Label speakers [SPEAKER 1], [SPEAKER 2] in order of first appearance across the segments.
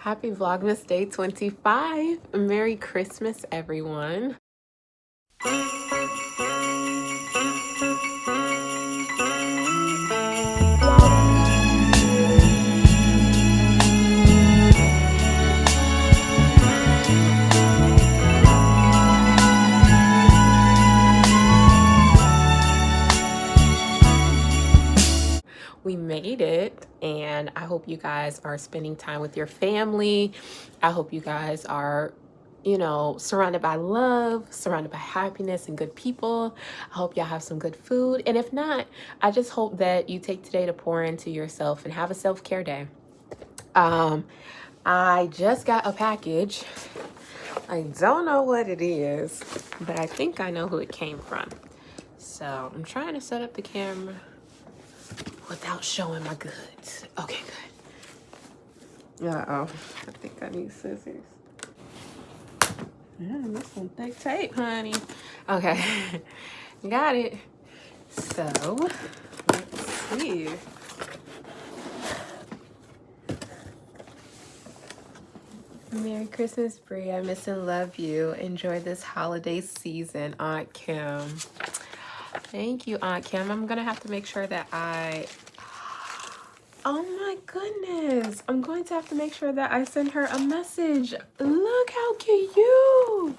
[SPEAKER 1] Happy Vlogmas Day 25. Merry Christmas, everyone. We made it, and I hope you guys are spending time with your family. I hope you guys are, surrounded by love, surrounded by happiness and good people. I hope y'all have some good food. And if not, I just hope that you take today to pour into yourself and have a self-care day. I just got a package. I don't know what it is, but I think I know who it came from. So I'm trying to set up the camera without showing my goods. Okay, good. Uh-oh. I think I need scissors. This some thick tape, honey. Okay. Got it. So, let's see. Merry Christmas, Bree. I miss and love you. Enjoy this holiday season, Aunt Kim. Thank you, Aunt Kim. I'm gonna have to make sure that oh my goodness. I'm going to have to make sure that I send her a message. Look how cute.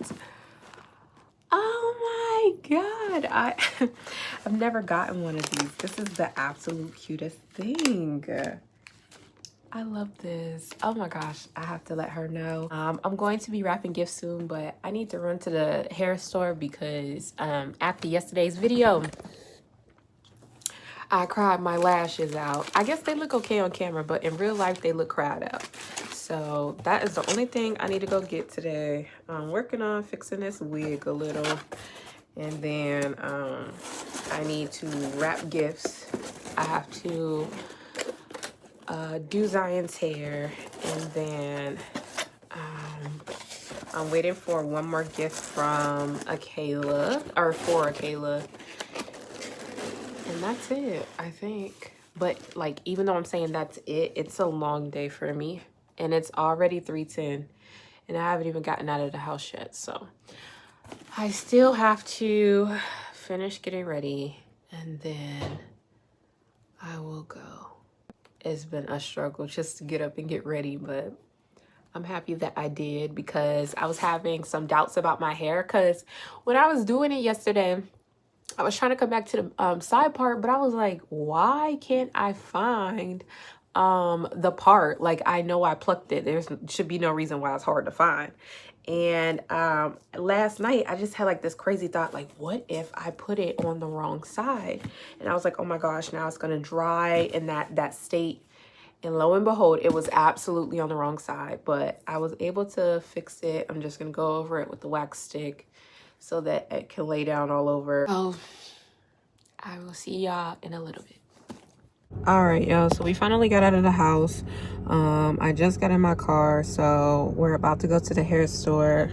[SPEAKER 1] Oh my God. I've never gotten one of these. This is the absolute cutest thing. I love this. Oh my gosh, I have to let her know. I'm going to be wrapping gifts soon, but I need to run to the hair store because after yesterday's video, I cried my lashes out. I guess they look okay on camera, but in real life, they look cried out. So that is the only thing I need to go get today. I'm working on fixing this wig a little. And then I need to wrap gifts. I have to do Zion's hair. And then I'm waiting for one more gift from Akayla, or for Akayla. And that's it, I think. But like, even though I'm saying that's it, it's a long day for me. And it's already 3:10. And I haven't even gotten out of the house yet. So I still have to finish getting ready. And then I will go. It's been a struggle just to get up and get ready. But I'm happy that I did, because I was having some doubts about my hair. Because when I was doing it yesterday, I was trying to come back to the side part, but I was like, why can't I find the part? Like, I know I plucked it. There should be no reason why it's hard to find. And last night, I just had like this crazy thought, like, what if I put it on the wrong side? And I was like, oh my gosh, now it's going to dry in that state. And lo and behold, it was absolutely on the wrong side. But I was able to fix it. I'm just going to go over it with the wax stick so that it can lay down all over. Oh, I will see y'all in a little bit. All right, y'all, so we finally got out of the house. I just got in my car, so we're about to go to the hair store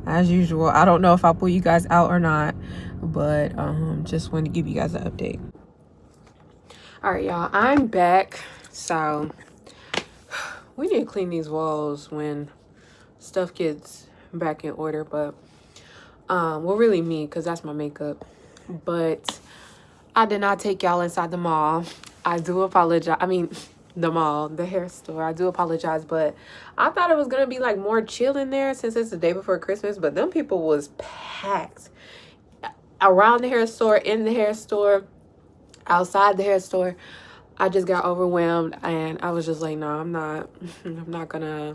[SPEAKER 1] as usual. I don't know if I'll pull you guys out or not, but just wanted to give you guys an update. All right, y'all, I'm back. So we need to clean these walls when stuff gets back in order, but well, really me, because that's my makeup. But I did not take y'all inside the mall. I do apologize. I mean, the mall, the hair store. I do apologize, but I thought it was gonna be like more chill in there since it's the day before Christmas. But them people was packed around the hair store, in the hair store, outside the hair store. I just got overwhelmed, and I was just like, no, I'm not gonna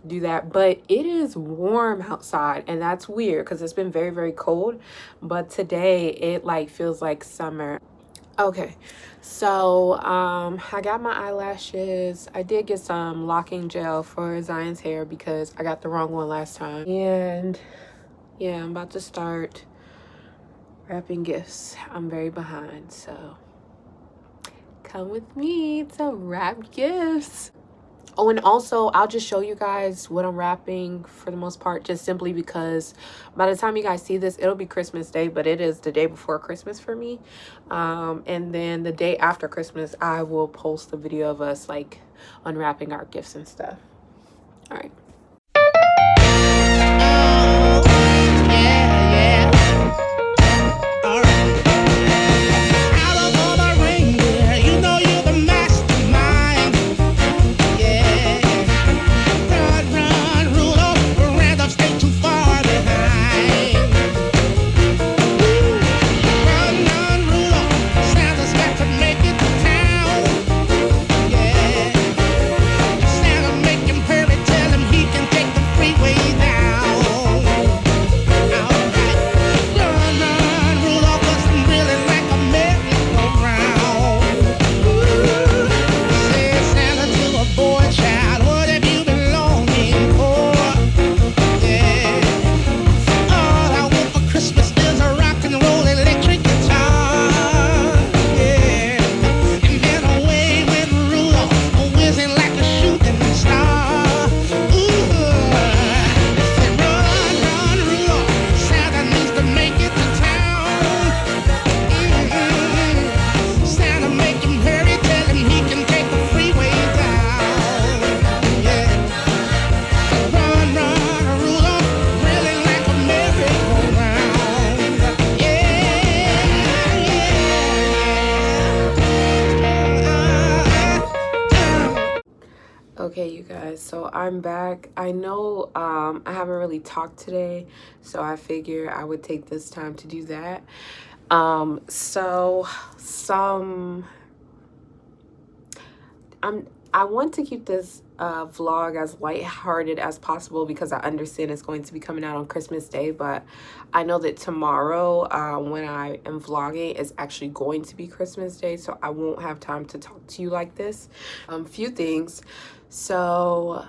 [SPEAKER 1] do that. But it is warm outside, and that's weird because it's been very, very cold. But today it like feels like summer. Okay, so I got my eyelashes. I did get some locking gel for Zion's hair because I got the wrong one last time. And yeah, I'm about to start wrapping gifts. I'm very behind, so come with me to wrap gifts. Oh, and also, I'll just show you guys what I'm wrapping for the most part, just simply because by the time you guys see this, it'll be Christmas Day, but it is the day before Christmas for me. And then the day after Christmas, I will post a video of us, like, unwrapping our gifts and stuff. All right. Okay, you guys, so I'm back. I know I haven't really talked today, so I figure I would take this time to do that. I want to keep this vlog as lighthearted as possible because I understand it's going to be coming out on Christmas Day, but I know that tomorrow when I am vlogging is actually going to be Christmas Day, so I won't have time to talk to you like this. Few things. So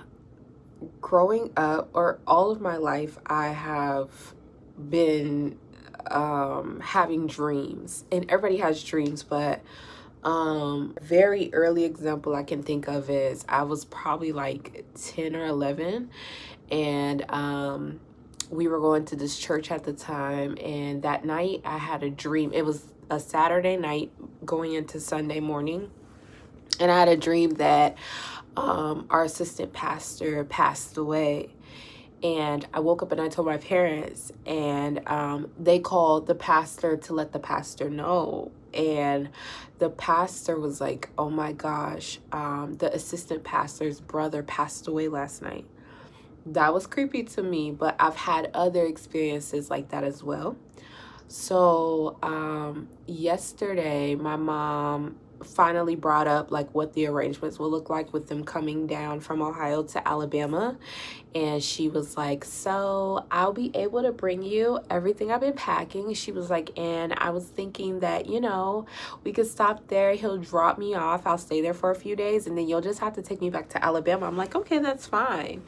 [SPEAKER 1] growing up, or all of my life, I have been having dreams, and everybody has dreams, but very early example I can think of is I was probably like 10 or 11, and we were going to this church at the time, and that night I had a dream. It was a Saturday night going into Sunday morning, and I had a dream that our assistant pastor passed away. And I woke up and I told my parents, and they called the pastor to let the pastor know. And the pastor was like, oh my gosh, the assistant pastor's brother passed away last night. That was creepy to me, but I've had other experiences like that as well. So yesterday, my mom finally brought up like what the arrangements will look like with them coming down from Ohio to Alabama. And she was like, so I'll be able to bring you everything I've been packing. She was like, and I was thinking that, you know, we could stop there. He'll drop me off. I'll stay there for a few days, and then you'll just have to take me back to Alabama. I'm like, okay, that's fine.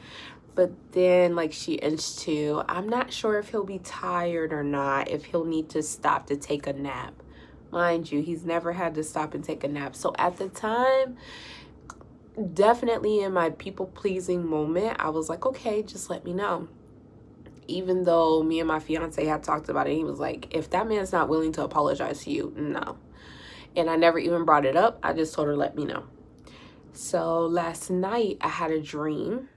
[SPEAKER 1] But then, like, she inched to, I'm not sure if he'll be tired or not, if he'll need to stop to take a nap. Mind you, he's never had to stop and take a nap. So at the time, definitely in my people-pleasing moment, I was like, okay, just let me know. Even though me and my fiance had talked about it, he was like, if that man's not willing to apologize to you, no. And I never even brought it up. I just told her, let me know. So last night, I had a dream.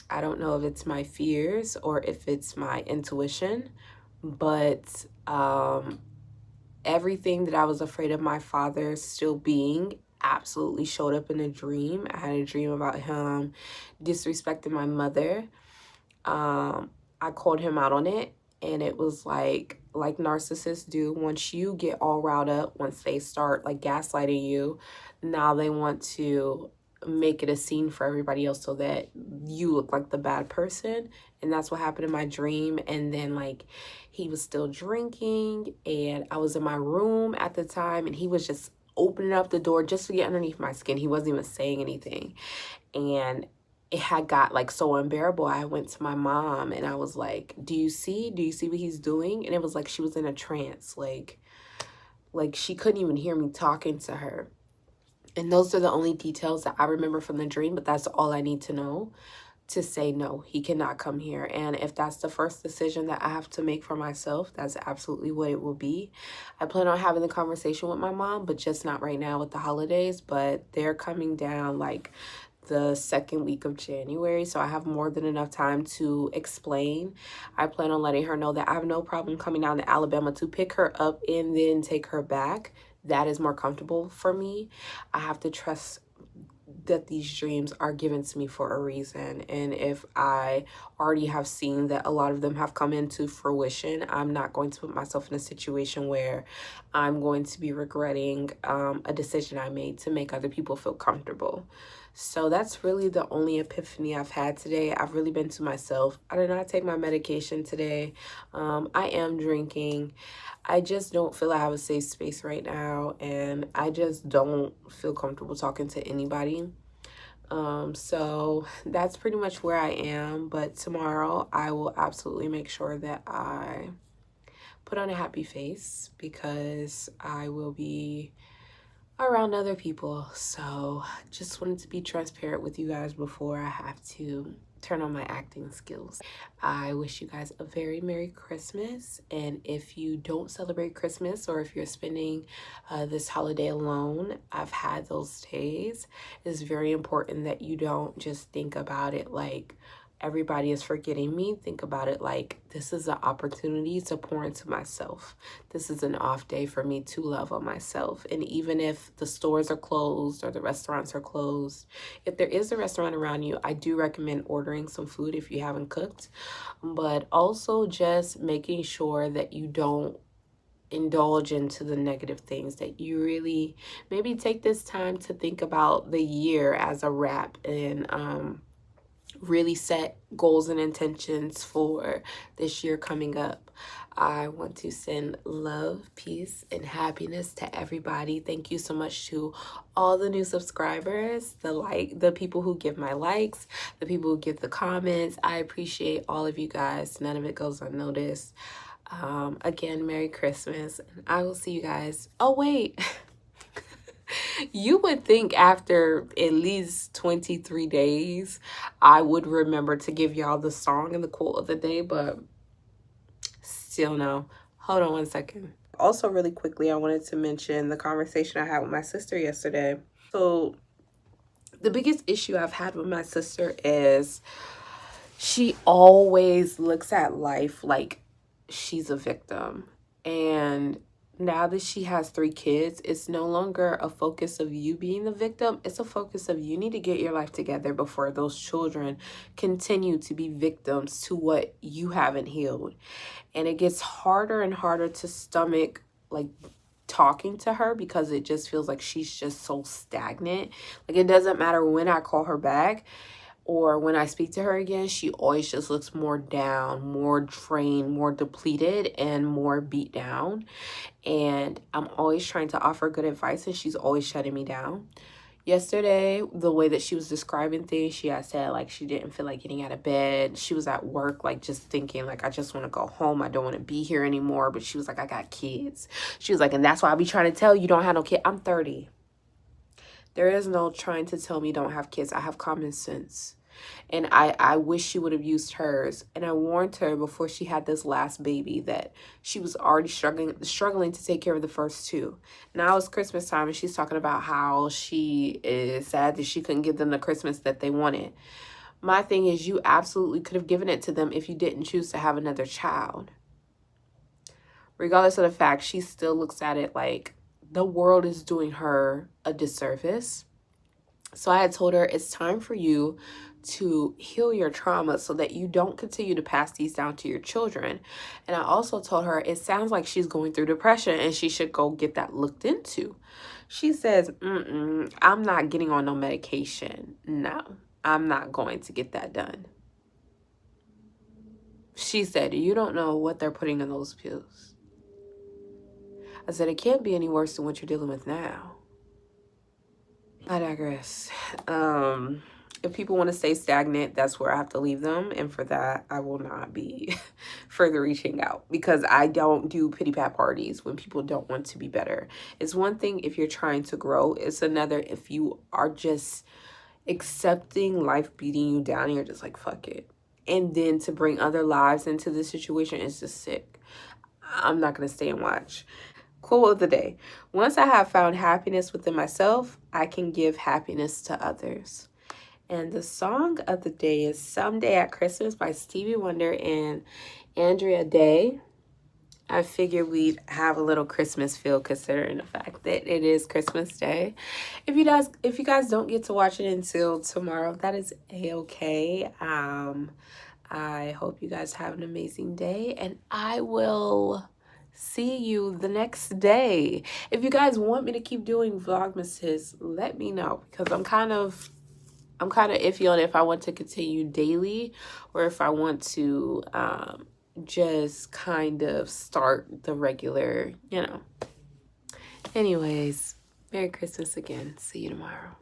[SPEAKER 1] I don't know if it's my fears or if it's my intuition, but everything that I was afraid of my father still being absolutely showed up in a dream. I had a dream about him disrespecting my mother. I called him out on it, and it was like narcissists do. Once you get all riled up, once they start like gaslighting you, now they want to make it a scene for everybody else so that you look like the bad person. And that's what happened in my dream. And then like he was still drinking, and I was in my room at the time, and he was just opening up the door just to get underneath my skin. He wasn't even saying anything, and it had got like so unbearable. I went to my mom and I was like, do you see what he's doing? And it was like she was in a trance, like she couldn't even hear me talking to her. And those are the only details that I remember from the dream, but that's all I need to know to say, no, he cannot come here. And if that's the first decision that I have to make for myself, that's absolutely what it will be. I plan on having the conversation with my mom, but just not right now with the holidays. But they're coming down like the second week of January, so I have more than enough time to explain. I plan on letting her know that I have no problem coming down to Alabama to pick her up and then take her back. That is more comfortable for me. I have to trust that these dreams are given to me for a reason, and if I already have seen that a lot of them have come into fruition, I'm not going to put myself in a situation where I'm going to be regretting a decision I made to make other people feel comfortable. So that's really the only epiphany I've had today. I've really been to myself. I did not take my medication today. I am drinking. I just don't feel I have a safe space right now, and I just don't feel comfortable talking to anybody. So that's pretty much where I am, but tomorrow I will absolutely make sure that I put on a happy face because I will be around other people. So just wanted to be transparent with you guys before I have to turn on my acting skills. I wish you guys a very Merry Christmas, and if you don't celebrate Christmas or if you're spending this holiday alone, I've had those days. It's very important that you don't just think about it like everybody is forgetting me. Think about it like this is an opportunity to pour into myself. This is an off day for me to love on myself. And even if the stores are closed or the restaurants are closed, if there is a restaurant around you, I do recommend ordering some food if you haven't cooked. But also just making sure that you don't indulge into the negative things, that you really maybe take this time to think about the year as a wrap, and really set goals and intentions for this year coming up. I want to send love, peace, and happiness to everybody. Thank you so much to all the new subscribers, the people who give my likes, the people who give the comments. I appreciate all of you guys. None of it goes unnoticed. Again, Merry Christmas, and I will see you guys. Oh, wait. You would think after at least 23 days, I would remember to give y'all the song and the quote of the day, but still no. Hold on one second. Also, really quickly, I wanted to mention the conversation I had with my sister yesterday. So the biggest issue I've had with my sister is she always looks at life like she's a victim. And now that she has 3 kids, it's no longer a focus of you being the victim. It's a focus of you need to get your life together before those children continue to be victims to what you haven't healed. And it gets harder and harder to stomach, like, talking to her because it just feels like she's just so stagnant. Like, it doesn't matter when I call her back or when I speak to her again, she always just looks more down, more drained, more depleted, and more beat down. And I'm always trying to offer good advice, and she's always shutting me down. Yesterday, the way that she was describing things, she had said, like, she didn't feel like getting out of bed. She was at work, like, just thinking, like, I just want to go home. I don't want to be here anymore. But she was like, I got kids. She was like, and that's why I be trying to tell you don't have no kid. I'm 30. There is no trying to tell me don't have kids. I have common sense. And I wish she would have used hers. And I warned her before she had this last baby that she was already struggling to take care of the first 2. Now it's Christmas time, and she's talking about how she is sad that she couldn't give them the Christmas that they wanted. My thing is, you absolutely could have given it to them if you didn't choose to have another child. Regardless of the fact, she still looks at it like the world is doing her a disservice. So I had told her it's time for you to heal your trauma so that you don't continue to pass these down to your children. And I also told her it sounds like she's going through depression and she should go get that looked into. She says, I'm not getting on no medication. No, I'm not going to get that done. She said, you don't know what they're putting in those pills. I said, it can't be any worse than what you're dealing with now. I digress. If people want to stay stagnant, that's where I have to leave them. And for that, I will not be further reaching out because I don't do pity pat parties when people don't want to be better. It's one thing if you're trying to grow. It's another if you are just accepting life beating you down and you're just like, fuck it. And then to bring other lives into this situation is just sick. I'm not going to stay and watch. Quote of the day. Once I have found happiness within myself, I can give happiness to others. And the song of the day is Someday at Christmas by Stevie Wonder and Andra Day. I figured we'd have a little Christmas feel considering the fact that it is Christmas Day. If you guys don't get to watch it until tomorrow, that is a-okay. I hope you guys have an amazing day, and I will see you the next day. If you guys want me to keep doing Vlogmases, let me know, because I'm kind of iffy on if I want to continue daily or if I want to just kind of start the regular, you know. Anyways, Merry Christmas again. See you tomorrow.